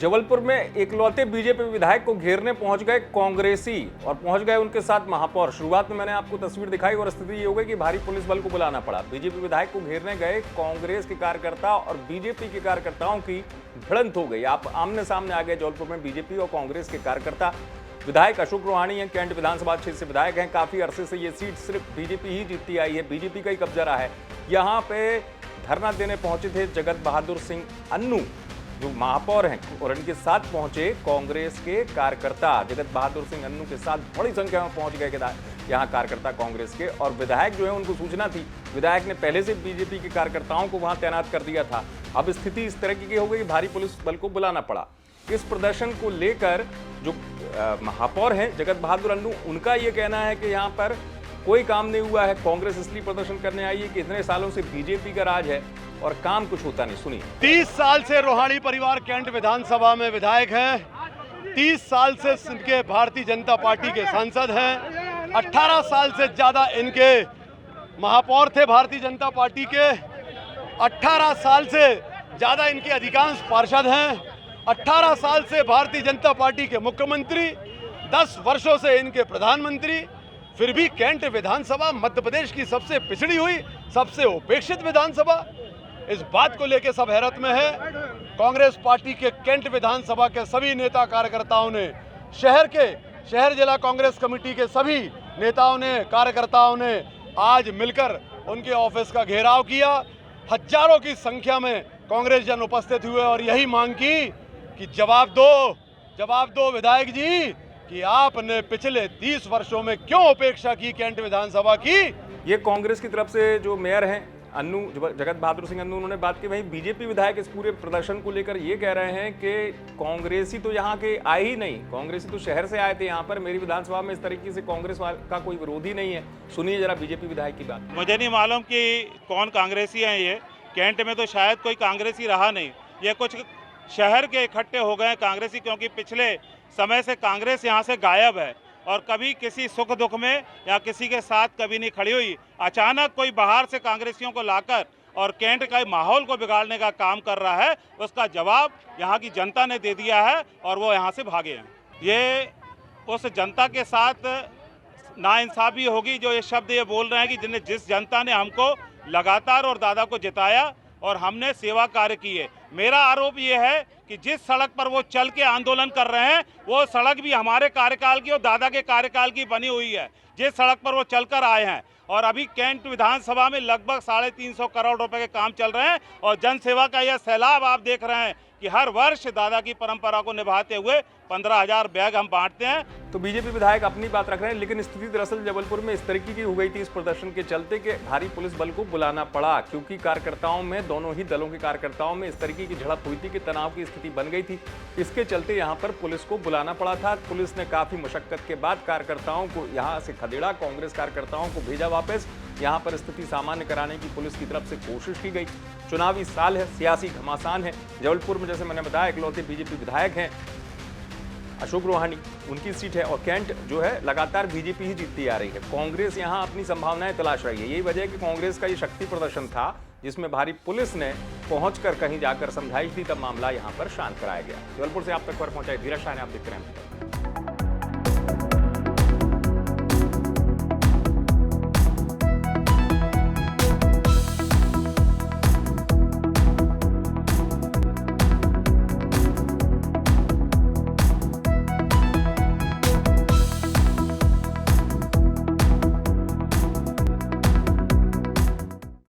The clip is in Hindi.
जबलपुर में इकलौते बीजेपी विधायक को घेरने पहुंच गए कांग्रेसी और पहुंच गए उनके साथ महापौर। शुरुआत में मैंने आपको तस्वीर दिखाई और स्थिति ये हो गई कि भारी पुलिस बल को बुलाना पड़ा। बीजेपी विधायक को घेरने गए कांग्रेस के कार्यकर्ता और बीजेपी के कार्यकर्ताओं की भिड़ंत हो गई। आप आमने सामने आ गए जबलपुर में बीजेपी और कांग्रेस के कार्यकर्ता। विधायक अशोक रोहाणी हैं, कैंट विधानसभा क्षेत्र से विधायक हैं। काफी अरसे से ये सीट सिर्फ बीजेपी ही जीतती आई है, बीजेपी का ही कब्जा रहा है। यहाँ पे धरना देने पहुंचे थे जगत बहादुर सिंह अन्नू जो महापौर हैं, और इनके साथ पहुंचे कांग्रेस के कार्यकर्ता। जगत बहादुर सिंह अन्नू के साथ बड़ी संख्या में पहुंच गए यहाँ कार्यकर्ता कांग्रेस के, और विधायक जो है उनको सूचना थी। विधायक ने पहले से बीजेपी के कार्यकर्ताओं को वहां तैनात कर दिया था। अब स्थिति इस तरह की हो गई, भारी पुलिस बल को बुलाना पड़ा। इस प्रदर्शन को लेकर जो महापौर हैं जगत बहादुर अन्नू, उनका ये कहना है कि यहाँ पर कोई काम नहीं हुआ है, कांग्रेस इसलिए प्रदर्शन करने आई है कि इतने सालों से बीजेपी का राज है और काम कुछ होता नहीं। सुनिए। 30 साल से रोहाणी परिवार कैंट विधानसभा में विधायक हैं, 30 साल से इनके भारतीय जनता पार्टी के सांसद हैं, 18 साल से ज्यादा इनके महापौर थे भारतीय जनता पार्टी के, 18 साल से ज्यादा इनके अधिकांश पार्षद हैं, 18 साल से भारतीय जनता पार्टी के मुख्यमंत्री, 10 वर्षों से इनके प्रधानमंत्री। फिर भी कैंट विधानसभा मध्य प्रदेश की सबसे पिछड़ी हुई, सबसे उपेक्षित विधानसभा, इस बात को लेकर सब हैरत में है। कांग्रेस पार्टी के कैंट विधानसभा के सभी नेता कार्यकर्ताओं ने, शहर जिला कांग्रेस कमेटी के सभी नेताओं ने, कार्यकर्ताओं ने आज मिलकर उनके ऑफिस का घेराव किया। हजारों की संख्या में कांग्रेस जन उपस्थित हुए और यही मांग की कि जवाब दो विधायक जी कि आपने पिछले 30 वर्षों में क्यों उपेक्षा की कैंट विधानसभा की। ये कांग्रेस की तरफ से जो मेयर हैं अन्नू, जगत बहादुर सिंह अन्नू, उन्होंने बात की। वहीं बीजेपी विधायक इस पूरे प्रदर्शन को लेकर ये कह रहे हैं कि कांग्रेसी तो यहाँ के आए ही नहीं, कांग्रेसी तो शहर से आए थे यहाँ पर, मेरी विधानसभा में इस तरीके से कांग्रेस का कोई विरोधी नहीं है। सुनिए जरा बीजेपी विधायक की बात। मुझे नहीं मालूम कि कौन कांग्रेसी हैं ये, कैंट में तो शायद कोई कांग्रेसी रहा नहीं, ये कुछ शहर के इकट्ठे हो गए कांग्रेसी, क्योंकि पिछले समय से कांग्रेस यहाँ से गायब है और कभी किसी सुख दुख में या किसी के साथ कभी नहीं खड़ी हुई। अचानक कोई बाहर से कांग्रेसियों को लाकर और कैंट का माहौल को बिगाड़ने का काम कर रहा है, उसका जवाब यहाँ की जनता ने दे दिया है और वो यहाँ से भागे हैं। ये उस जनता के साथ नाइंसाफी होगी जो ये शब्द ये बोल रहे हैं कि जिस जनता ने हमको लगातार और दादा को जिताया और हमने सेवा कार्य किए। मेरा आरोप ये है कि जिस सड़क पर वो चल के आंदोलन कर रहे हैं वो सड़क भी हमारे कार्यकाल की और दादा के कार्यकाल की बनी हुई है। जिस सड़क पर वो चलकर आए हैं, और अभी कैंट विधानसभा में लगभग 350 करोड़ रुपए के काम चल रहे हैं और जन सेवा का यह सैलाब आप देख रहे हैं कि हर वर्ष दादा की परंपरा को निभाते हुए 15,000 बैग हम बांटते हैं। तो बीजेपी विधायक अपनी बात रख रहे हैं, लेकिन स्थिति दरअसल जबलपुर में इस तरीके की हो गई थी इस प्रदर्शन के चलते कि भारी पुलिस बल को बुलाना पड़ा, क्योंकि कार्यकर्ताओं में, दोनों ही दलों के कार्यकर्ताओं में इस तरीके की झड़प हुई थी कि तनाव की स्थिति बन गई थी। इसके चलते यहाँ पर पुलिस को बुलाना पड़ा था। पुलिस ने काफी मशक्कत के बाद कार्यकर्ताओं को यहाँ से खदेड़ा, कांग्रेस कार्यकर्ताओं को भेजा वापस। यहाँ पर स्थिति सामान्य कराने की पुलिस की तरफ से कोशिश की गई। चुनावी साल है, सियासी घमासान है। जबलपुर में जैसे मैंने बताया इकलौते बीजेपी विधायक हैं अशोक रोहाणी, उनकी सीट है, और कैंट जो है लगातार बीजेपी ही जीतती आ रही है। कांग्रेस यहाँ अपनी संभावनाएं तलाश रही है। यही वजह है कि कांग्रेस का ये शक्ति प्रदर्शन था जिसमें भारी पुलिस ने पहुंचकर कहीं जाकर समझाइश दी, तब मामला यहाँ पर शांत कराया गया। जबलपुर से आप तक खबर पहुंचाई धीरज शाह ने, आप देखते रहें।